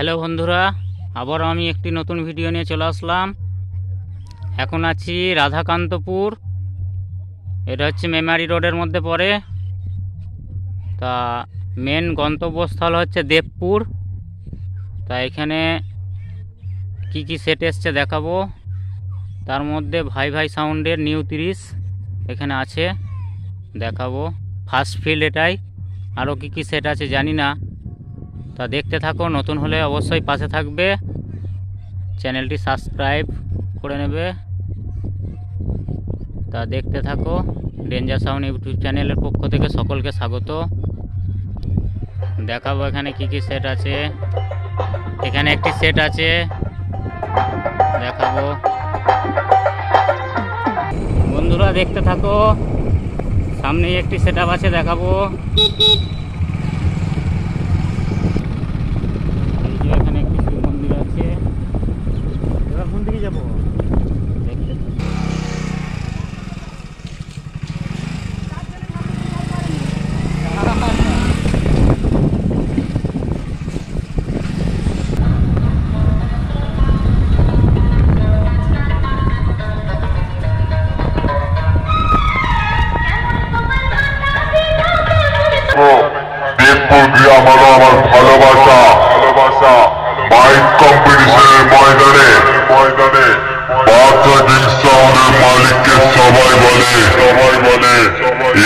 Hello বন্ধুরা, আবার আমি একটি নতুন ভিডিও নিয়ে চলে আসলাম। এখন আছি রাধাকান্তপুর। এটা হচ্ছে মেমারি রোডের মধ্যে পড়ে। তা মেন গন্তব্যস্থল হচ্ছে দেবপুর। তা এখানে কি কি সেট এসছে দেখাবো। তার মধ্যে ভাই ভাই সাউন্ডের নিউ 30 এখানে আছে, দেখাবো। ফার্স্ট ফিল্ড এটাই, আরও কি কি সেট আছে জানি না। তা দেখতে থাকো, নতুন হলে অবশ্যই পাশে থাকবে, চ্যানেলটি সাবস্ক্রাইব করে নেবে। তা দেখতে থাকো। ডেঞ্জার সাউন্ড ইউটিউব চ্যানেলের পক্ষ থেকে সকলকে স্বাগত। দেখাবো এখানে কি কি সেট আছে। এখানে একটি সেট আছে, দেখাবো। বন্ধুরা দেখতে থাকো, সামনেই একটি সেট আপ আছে, দেখাবো। এখানে একটি শিব মন্দির আছে। এবার কোন দিকে যাবো? দেখতে আমার ভালোবাসা বাইক কম্পিটিশনের ময়দানে বাচ্চা সাউন্ডের মালিককে সবাই বলে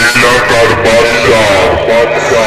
এলাকার বাচ্চা।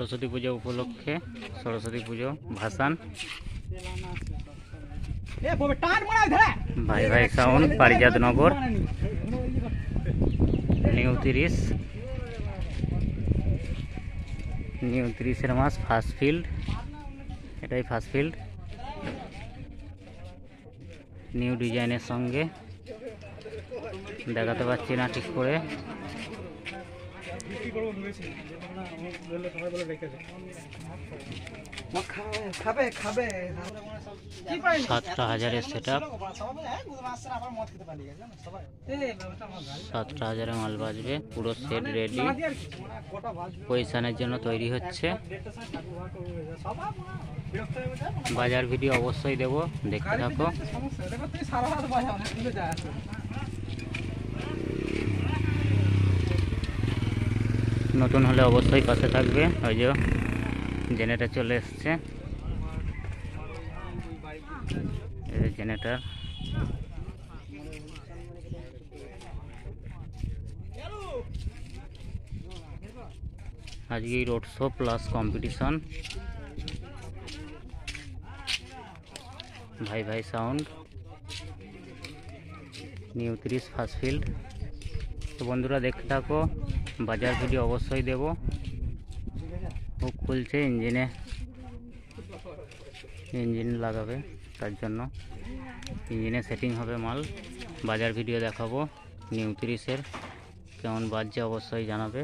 সরস্বতী পুজো উপলক্ষে সরস্বতী পুজো ভাসান। ভাই ভাই সাউন্ড পারিজাত নগর নিউ 30 মাস ফার্স্ট ফিল্ড, এটাই ফার্স্ট ফিল্ড নিউ ডিজাইনের সঙ্গে দেখাতে পাচ্ছি না ঠিক করে। 7,000 সেট আপ, 7,000 মাল বাজবে, পুরো সেট রেডি, পজিশনের জন্য তৈরি হচ্ছে। বাজার ভিডিও অবশ্যই দেব, দেখতে থাকো। নতুন হলে অবশ্যই পাশে থাকবে। ওই যে জেনারেটর চলে এসছে, জেনারেটর। আজকে রোড শো প্লাস কম্পিটিশন। ভাই ভাই সাউন্ড নিউ 30 ফার্স্ট ফিল্ড। তো বন্ধুরা দেখতে থাকো, বাজার ভিডিও অবশ্যই দেব। হুক খুলছে, ইঞ্জিন লাগাবে, তার জন্য ইঞ্জিনে সেটিং হবে মাল। বাজার ভিডিও দেখাবো নিউ 30-এর, কেমন বাজছে অবশ্যই জানাবে।